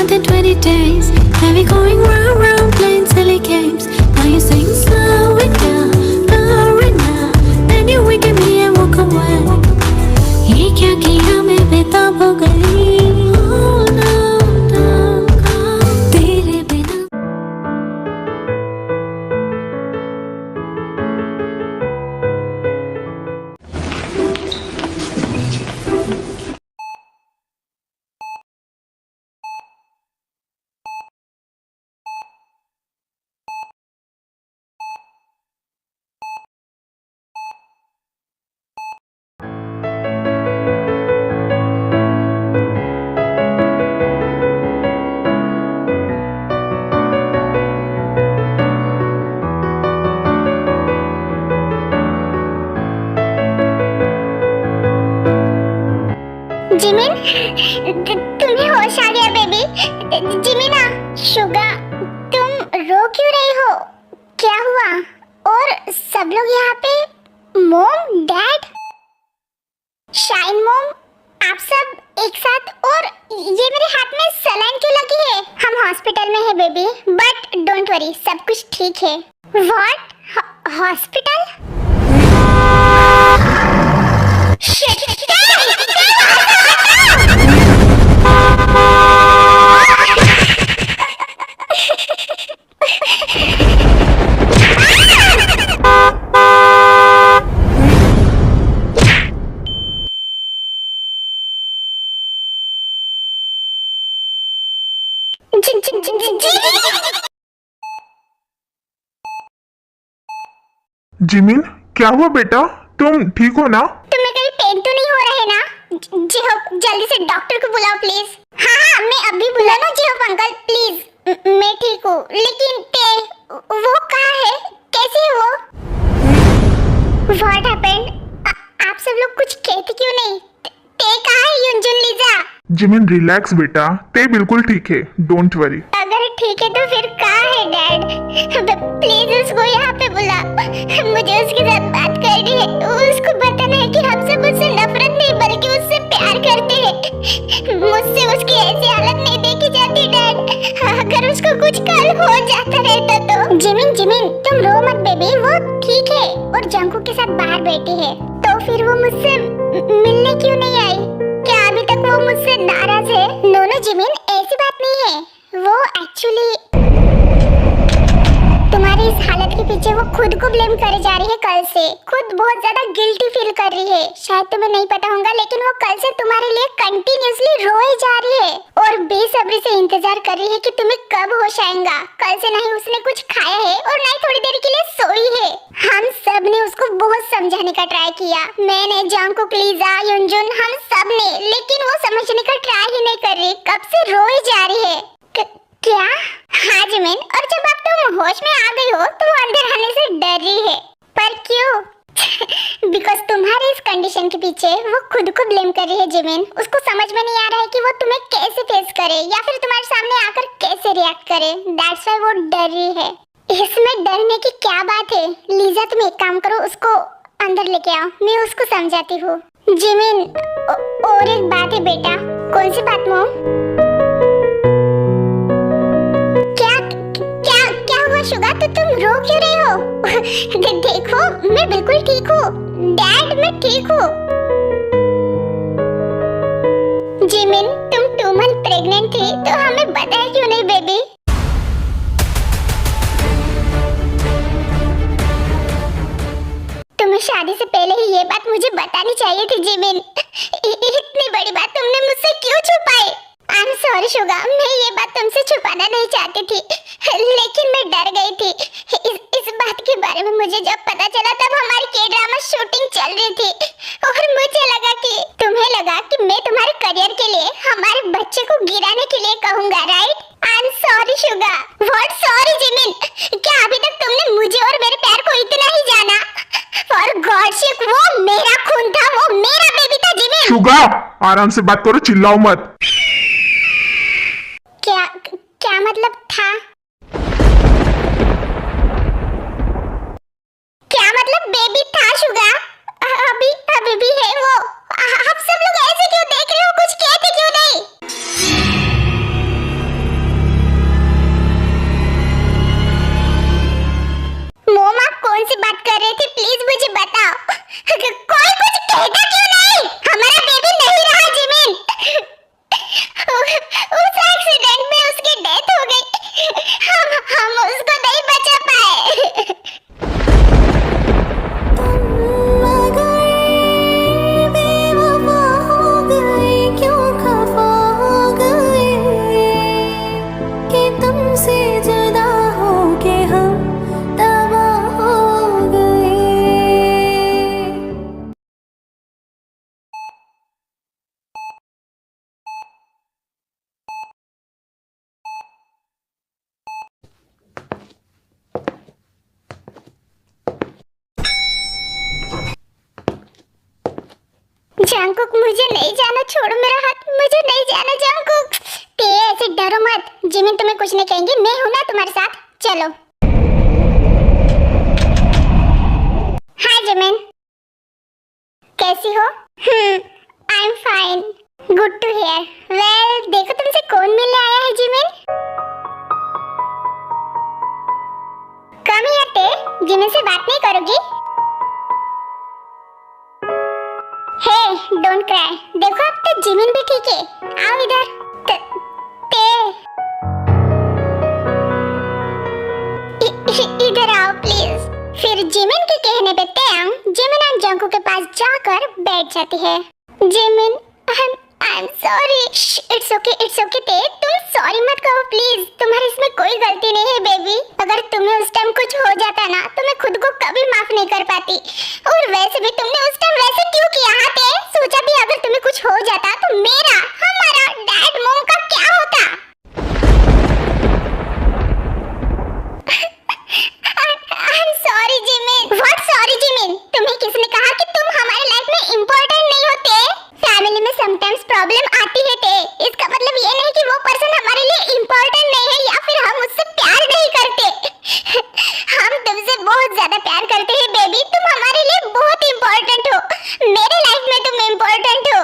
more than 20 days. Have you going round, round, playing silly games? Now you're saying slow it now. Then you wink at me and walk away. ये क्या किया मैं बेताब हो गई. Oh no, don't go. तेरे बिना. Jimin, तुम्हें होश आ गया बेबी? जिमिना, शुगा, तुम रो क्यों रही हो? क्या हुआ? और सब लोग यहाँ पे? मॉम, डैड, शाइन मॉम, आप सब एक साथ? और ये मेरे हाथ में सलाइन क्यों लगी है? हम हॉस्पिटल में है बेबी, बट डोंट वरी, सब कुछ ठीक है. व्हाट? हॉस्पिटल? जिमिन, क्या हुआ बेटा? तुम ठीक हो ना? तुम्हें कहीं पेन तो नहीं हो रहा है ना? जेहोप, जल्दी से डॉक्टर को बुलाओ प्लीज. हाँ, मैं अभी बुला ना जेहोप अंकल, प्लीज. मैं ठीक हूँ, लेकिन ते वो कहाँ है? कैसे है वो? What happened? आप सब लोग कुछ कहते क्यों नहीं? ते कहाँ है युनजुन, लीजा? जिमिन रिलैक्स बेटा, ते बिल्कुल ठीक है, डोंट वरी. अगर ठीक है तो फिर कहाँ है डैड? प्लीज उसको यहाँ पे बुला. मुझे उसके साथ बात करनी है. उसको बताना है कि हम सब उससे नफरत नहीं बल्कि उससे प्यार करते हैं. मुझसे उसकी ऐसी हालत नहीं देखी जाती डैड. अगर उसको कुछ कल हो जाता रहता तो. जिमिन, तुम रो मत बेबी, वो ठीक है और जंकू के साथ बाहर बैठी है. तो फिर वो मुझसे मिलने क्यों नहीं आई? क्या अभी तक वो मुझसे नाराज है? नो जिमिन, ऐसी बात नहीं है. वो एक्चुअली तुम्हारी इस हालत के पीछे वो खुद को ब्लेम करे जा रही है. कल से खुद बहुत ज्यादा गिल्टी फील कर रही है. शायद तुम्हें नहीं पता होगा, लेकिन वो कल से तुम्हारे लिए कंटिन्यूअसली रोए जा रही है और बेसब्री से इंतजार कर रही है कि तुम्हें कब होश आएगा. कल से नहीं उसने कुछ खाया है और नहीं थोड़ी देर के लिए सोई है. हम सब ने उसको बहुत समझाने का ट्राई किया. मैंने, जंकुक, लीजा, युनजुन, हम सब ने, लेकिन वो समझने का ट्राई ही नहीं कर रही. कब से रोए जा रही है. क्या? हाँ जिमिन, और जब अब तुम होश में आ गई हो तो वो अंदर आने से डर रही है. पर क्यों? बिकॉज तुम्हारे इस कंडीशन के पीछे वो खुद को ब्लेम कर रही है जिमिन. उसको समझ में नहीं आ रहा है कि वो तुम्हें कैसे फेस करे या फिर तुम्हारे सामने आकर कैसे रिएक्ट करे. दैट्स व्हाई वो डर रही है. इसमें डरने की क्या बात है? लीजा, तुम एक काम करो, उसको अंदर लेके आओ, मैं उसको समझाती हूँ. जिमिन, और एक बात है बेटा. कौन सी बात मॉम? शुगा, तो तुम रो क्यों रही हो? देखो, मैं बिल्कुल ठीक हूँ. डैड, मैं ठीक हूँ. जिमिन, तुम 2 मंथ प्रेग्नेंट थी तो हमें बताया क्यों नहीं बेबी? तुम्हें शादी से पहले ही ये बात मुझे बतानी चाहिए थी जिमिन. इतनी बड़ी बात तुमने मुझसे क्यों छुपाई? आई एम सॉरी शुगा, मैं ये बात तुमसे छुपाना नहीं चाहती थी, लेकिन मैं डर गई थी. इस बात के बारे में मुझे जब पता चला तब हमारी के ड्रामा शूटिंग चल रही थी और मुझे लगा कि तुम्हें लगा कि मैं तुम्हारे करियर के लिए हमारे बच्चे को गिराने के लिए कहूँगा, right? I am sorry Suga. What sorry Jimin? क्या अभी तक तुमने मुझे और मेरे प्यार को इतना ही जाना? फॉर गॉड सेक, वो मेरा खून था, वो मेरा बेबी था जिमिन. शुगा, आराम से बात करो, चिल्लाओ मत. क्या मतलब था? क्या मतलब बेबी था शुगा? अभी भी है वो. आप सब लोग ऐसे क्यों देख रहे हो? कुछ कहते क्यों नहीं? जंगकुक मुझे नहीं जाना, छोड़ो मेरा हाथ, मुझे नहीं जाना जंगकुक। ते ऐसे डरो मत, जिमिन तुम्हें कुछ नहीं कहेंगे, मैं हूं ना तुम्हारे साथ, चलो। हाय जिमिन, कैसी हो? I am fine, good to hear. Well देखो तुमसे कौन मिलने आया है Jimin. Come here Tae, Jimin से बात नहीं करोगी? हे डोंट क्राई, देखो अब तो जिमिन भी ठीक है, आओ इधर। इधर आओ प्लीज। फिर जिमिन के कहने पे तेंग जिमिन एंड जंगकुक के पास जाकर बैठ जाती है। Jimin I am sorry. It's okay ते, तुम सॉरी मत कहो प्लीज, तुम्हारी इसमें कोई गलती नहीं है बेबी। अगर तुम्हें उस टाइम कुछ हो जाता ना तो मैं खुद को कभी माफ नहीं कर पाती। और वैसे भी तुमने उस टाइम वैसे क्यों किया ते? सोचा भी अगर तुम्हें कुछ हो जाता तो मेरा, हमारा डैड मॉम का क्या होता? I'm sorry Jimin. What sorry Jimin? तुम्हें किसने कहा कि तुम हमारे लाइफ में इम्पोर्टेंट नहीं होते? फैमिली में समटाइम्स प्रॉब्लम आती है ते, इसका मतलब ये नहीं कि वो पर्सन हमारे लिए इम्पोर्टेंट नहीं है या फिर हम उससे प्यार नहीं करते। हम तुमसे बहुत ज्यादा प्यार करते हैं बेबी, तुम हमारे लिए बहुत इम्पोर्टेंट हो, मेरे लाइफ में तुम इम्पोर्टेंट हो।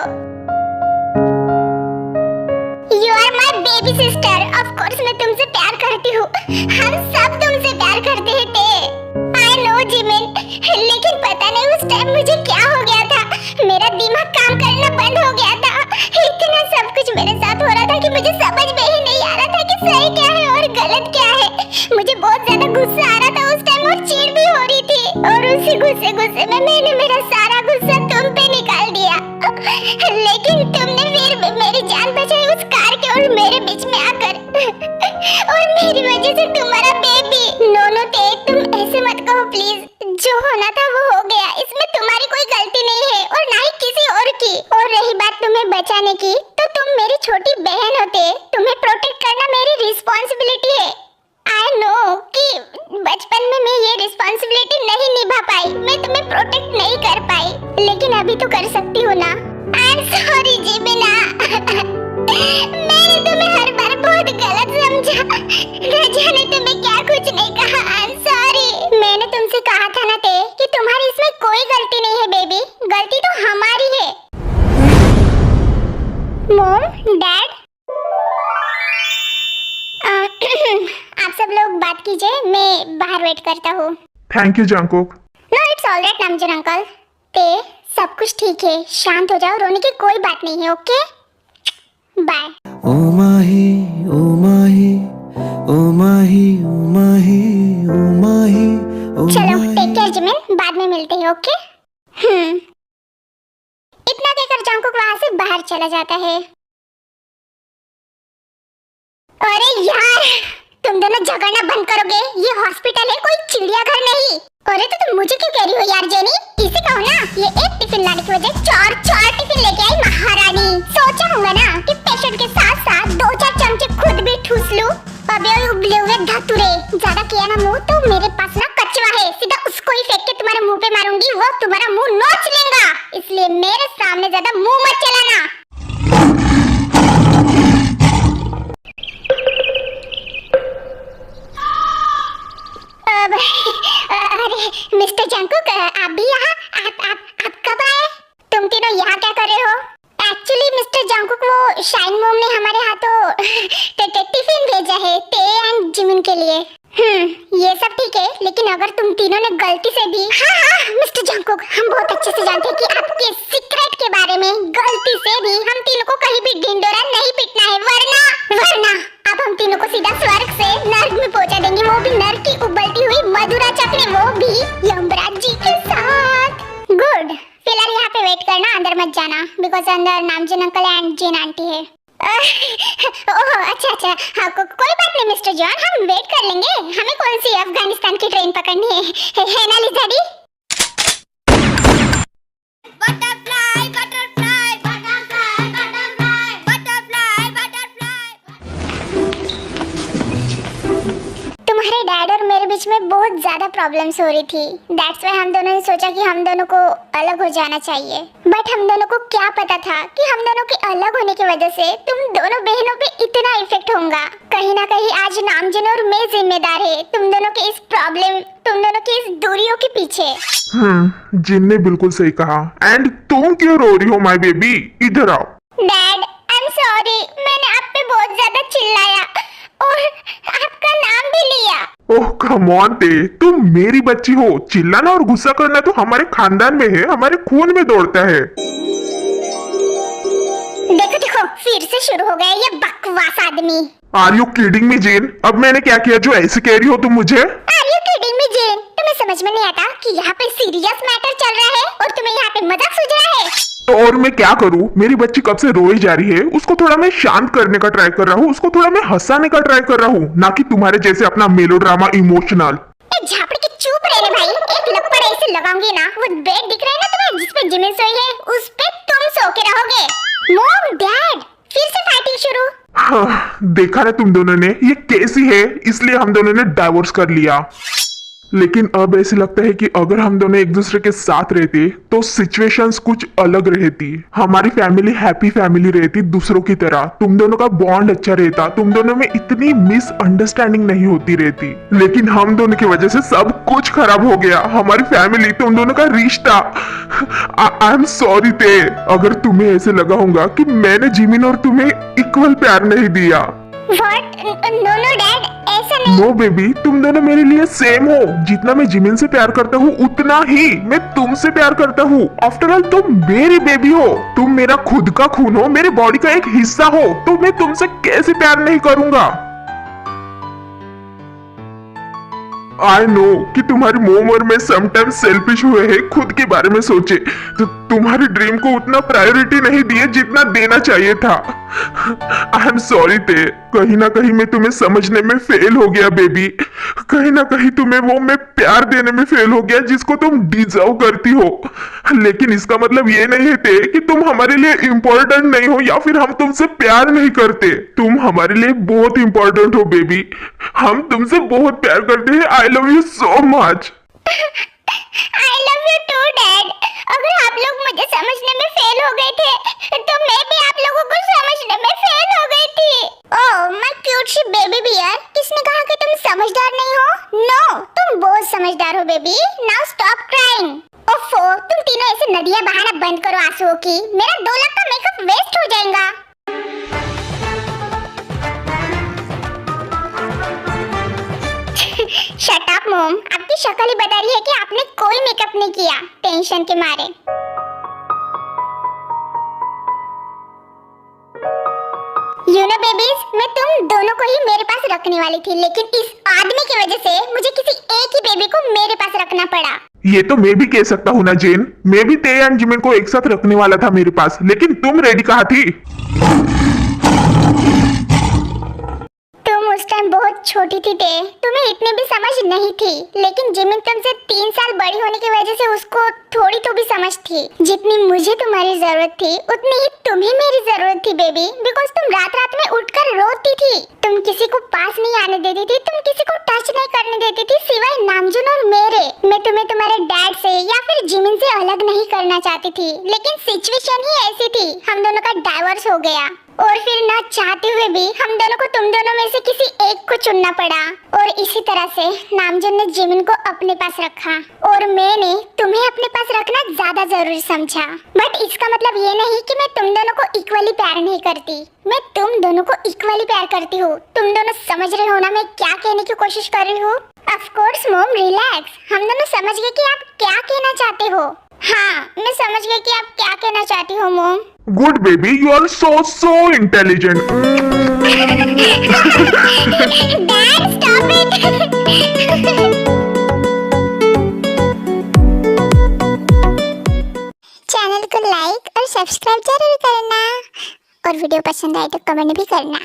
You are my baby sister, of course मैं तुमसे प्यार करती हूँ, हम सब तुमसे प्यार करते हैं ते। I know जिमिन, लेकिन पता नहीं उस टाइम मुझे क्या हो गया था, मेरा दिमाग काम करना बंद हो गया था। इतना सब कुछ मेरे साथ हो रहा था कि मुझे समझ में ही नहीं आ रहा था कि सही क्या है और गलत क्या है। मुझे बहुत ज्यादा गुस्सा आ रहा था उस टाइम और चिढ़ भी हो रही थी, और उसी गुस्से में मैंने मेरा सारा गुस्सा तुम पे निकाल दिया। लेकिन तुमने फिर भी मेरी जान बचाई उस कार के और मेरे बीच में आकर, और मेरी वजह से तुम्हारा बेबी। नो ते, तुम ऐसे मत कहो प्लीज, जो होना था वो हो गया, इसमें तुम्हारी कोई गलती नहीं है और ना ही किसी और की। और रही बात तुम्हें बचाने की, तो तुम मेरी छोटी बहन होते, तुम्हें प्रोटेक्ट करना मेरी रिस्पॉन्सिबिलिटी है। आई नो कि बचपन में मैं ये रिस्पॉन्सिबिलिटी नहीं निभा पाई, मैं तुम्हें प्रोटेक्ट नहीं कर पाई, लेकिन अभी तो कर सकती हूँ ना। आई एम सॉरी जिमिना, मैंने तुम्हें हर बार बहुत गलत समझा, न जाने तुम्हें क्या कुछ नहीं कहा। I am sorry. मैंने तुमसे कहा था ना ते कि तुम्हारी इसमें कोई गलती नहीं है बेबी, गलती तो हमारी है। मॉम, डैड, आप सब लोग बात कीजिए, मैं बाहर वेट करता हूँ। Thank you Jungkook. No it's alright Namjoon uncle. ते सब कुछ ठीक है, शांत हो जाओ, रोने की कोई बात नहीं है, ओके बाय। ओ माही ओ माही ओ माही ओ माही ओ माही ओ चलो टेक केयर जिमिन, बाद में मिलते हैं, ओके। इतना कहकर जंगकुक वहां से बाहर चला जाता है। अरे यार, तुम दोनों झगड़ना बंद करोगे? ये हॉस्पिटल है, कोई चिड़ियाघर नहीं। अरे तो तुम मुझे क्यों कह रही हो यार जेनी? इसे कहो ना, ये एक टिफिन लाने की वजह चार टिफिन लेके आई महारानी। सोचा होगा ना कि पेशेंट के साथ साथ 2-4 चमचे खुद भी ठूस लूं। अबे उबले हुए धतूरे, ज्यादा किया ना मुंह तो मेरे पास ना कचवा है, सीधा उसको ही फेंक के तुम्हारे मुंह पे मारूंगी, वो तुम्हारा मुंह नोच लेगा। इसलिए मेरे सामने ज्यादा मुंह मत चलाना। अरे मिस्टर जंगकुक, आप भी यहाँ? आप कब आए? तुम तीनों यहाँ क्या कर रहे हो? एक्चुअली मिस्टर जंगकुक, वो शाइन मॉम ने हमारे हाथों टिफिन भेजा है ते एंड जिमिन के लिए। ये सब ठीक है, लेकिन अगर तुम तीनों ने गलती से भी, हाँ मिस्टर जंगकुक, हम बहुत अच्छे से जानते हैं कि आपके सीक्रेट के बारे में गलती से भी हम तीनों को कहीं भी ढिंडोरा नहीं पीटना है, वरना अब हम तीनों को सीधा स्वर्ग से नर्क में पहुंचा देंगे, वो भी नर्क की उबलती हुई मधुरा चखने, वो भी यमराज जी के साथ। गुड, फिलहाल यहाँ पे वेट करना, अंदर मत जाना, बिकॉज अंदर नामजन अंकल एंड जीन आंटी है। ओह अच्छा, हाँ कोई बात नहीं मिस्टर जॉन, हम वेट कर लेंगे, हमें कौन सी अफगानिस्तान की ट्रेन पकड़नी है ना लिज़ा दी? Butterfly butterfly butterfly butterfly butterfly butterfly. तुम्हारे डैड और मेरे बीच में बहुत ज्यादा प्रॉब्लम्स हो रही थी। दैट्स व्हाई हम दोनों ने सोचा कि हम दोनों को अलग हो जाना चाहिए। बट हम दोनों को क्या पता था कि हम दोनों के अलग होने की वजह से तुम दोनों बहनों पे इतना इफेक्ट होगा। कहीं ना कहीं आज नामजन और मैं जिम्मेदार है तुम दोनों के इस प्रॉब्लम, तुम दोनों की इस दूरियों के पीछे। जिन ने बिल्कुल सही कहा। एंड तुम क्यों रो रही हो माय बेबी? इधर आओ। डैड आई एम सॉरी, मैंने आप पे बहुत ज्यादा चिल्लाया और आपका नाम भी लिया। ओह कम ऑन ते, तुम मेरी बच्ची हो। चिल्लाना और गुस्सा करना तो हमारे खानदान में है, हमारे खून में दौड़ता है। देखो देखो फिर से शुरू हो गया ये बकवास आदमी। आर यू किडिंग मी जेन? अब मैंने क्या किया जो ऐसे कह रही हो तुम मुझे? आर यू किडिंग मी जेन? तुम्हें समझ में नहीं आता कि यहाँ पे सीरियस मैटर चल रहा है और तुम्हें यहाँ पे मजाक सूझ रहा है? तो और मैं क्या करूं? मेरी बच्ची कब से रोई जा रही है, उसको थोड़ा मैं शांत करने का ट्राई कर रहा हूँ, उसको थोड़ा मैं हंसाने का ट्राई कर रहा हूँ, ना कि तुम्हारे जैसे अपना मेलोड्रामा इमोशनल। झापड़ के चुप रहे भाई, एक लपड़ ऐसे लगाऊंगी ना, वो बेड दिख रहा है ना तुम्हें जिस पे जिमिन सोई है, उस पे तुम सो के रहोगे। मॉम डैड फिर से फाइटिंग शुरू। हाँ, देखा ना तुम दोनों ने, ये कैसी है, इसलिए हम दोनों ने डाइवोर्स कर लिया। लेकिन अब ऐसे लगता है कि अगर हम दोनों एक दूसरे के साथ रहते तो सिचुएशंस कुछ अलग रहती। हमारी फैमिली हैप्पी फैमिली रहती दूसरों की तरह। तुम दोनों का बॉन्ड अच्छा रहता, तुम दोनों में इतनी मिसअंडरस्टैंडिंग नहीं होती रहती। लेकिन हम दोनों की वजह से सब कुछ खराब हो गया। हमारी फैमिली, तुम दोनों का रिश्ता। आई एम सॉरी ते, अगर तुम्हें ऐसे लगा होगा कि मैंने जिमिन और तुम्हें इक्वल प्यार नहीं दिया। What? No no डैड, ऐसा नहीं। नो बेबी, तुम दोनों मेरे लिए सेम हो। जितना मैं जिमिन से प्यार करता हूँ उतना ही मैं तुमसे प्यार करता हूँ। आफ्टर ऑल तुम मेरी बेबी हो, तुम मेरा खुद का खून हो, मेरे बॉडी का एक हिस्सा हो, तो मैं तुमसे कैसे प्यार नहीं करूंगा? आई नो कि तुम्हारी मोम और मैं समटाइम्स सेल्फिश हुए हैं, खुद के बारे में सोचे, तो तुम्हारी ड्रीम को उतना प्रायोरिटी नहीं दिए जितना देना चाहिए था। आई एम सॉरी ते, कहीं ना कहीं मैं तुम्हें समझने में फेल हो गया बेबी। कहीं ना कहीं तुम्हें वो मैं प्यार देने में फेल हो गया जिसको तुम डिजर्व करती हो। लेकिन इसका मतलब ये नहीं है ते कि तुम हमारे लिए इम्पोर्टेंट नहीं हो या फिर हम तुमसे प्यार नहीं करते। तुम हमारे लिए बहुत इम्पोर्टेंट हो बेबी। हम तुमसे बहुत प्यार करते हैं। I love you so much. I love you too, Dad. अगर आप लोग मुझे समझने में फेल हो गए थे, तो मैं भी आप लोगों को समझने में फेल हो गई थी। ओह, my cute C baby bear, किसने कहा कि तुम समझदार नहीं हो? No, तुम बहुत समझदार हो बेबी। Now stop crying. ओफो, तुम तीनों ऐसे नदियाँ बहाना बंद करो आंसुओं की। मेरा 2 लाख का मेकअप वेस्ट हो जाएगा। शट अप मॉम, आपकी शक्ल ही बता रही है कि आपने कोई मेकअप नहीं किया टेंशन के मारे। यू नो बेबीज, मैं तुम दोनों को ही मेरे पास रखने वाली थी, लेकिन इस आदमी की वजह से मुझे किसी एक ही बेबी को मेरे पास रखना पड़ा। ये तो मैं भी कह सकता हूँ ना जेन, मैं भी ते एंड जिमिन को एक साथ रखने वाला था मेरे पास, लेकिन तुम रेडी कहाँ थी? तुम उस टाइम बहुत छोटी थी ते, तुम्हें इतनी भी समझ नहीं थी। लेकिन जिमिन तुमसे 3 साल बड़ी होने की वजह से उसको थोड़ी तो भी समझ थी। जितनी मुझे तुम्हारी जरूरत थी उतनी ही तुम्हें मेरी जरूरत थी बेबी। बिकॉज तुम रात रात में उठकर रोती थी, तुम किसी को पास नहीं आने देती थी, तुम किसी को टच नहीं करने देती थी सिवाय नामजुन और मेरे। मैं तुम्हें तुम्हारे डैड से या फिर जिमिन से अलग नहीं करना चाहती थी, लेकिन सिचुएशन ही ऐसी थी, हम दोनों का डाइवोर्स हो गया। और फिर ना चाहते हुए भी हम दोनों को तुम दोनों में से किसी एक को चुनना पड़ा। और इसी तरह से नामजुन ने जिमिन को अपने पास रखा और मैंने तुम्हें अपने पास रखना ज्यादा जरूरी समझा। बट इसका मतलब ये नहीं कि मैं तुम दोनों को इक्वली प्यार नहीं करती। मैं तुम दोनों को इक्वली प्यार करती हूँ। तुम दोनों समझ रहे हो ना मैं क्या कहने की कोशिश कर रही हूँ? Of course mom, relax. हम दोनों समझ गए कि आप क्या कहना चाहते हो। हाँ, मैं समझ गई कि आप क्या कहना चाहती हो mom. Good baby, you are so intelligent. Dad stop it. Channel को लाइक और सब्सक्राइब जरूर करना और वीडियो पसंद आए तो कमेंट भी करना।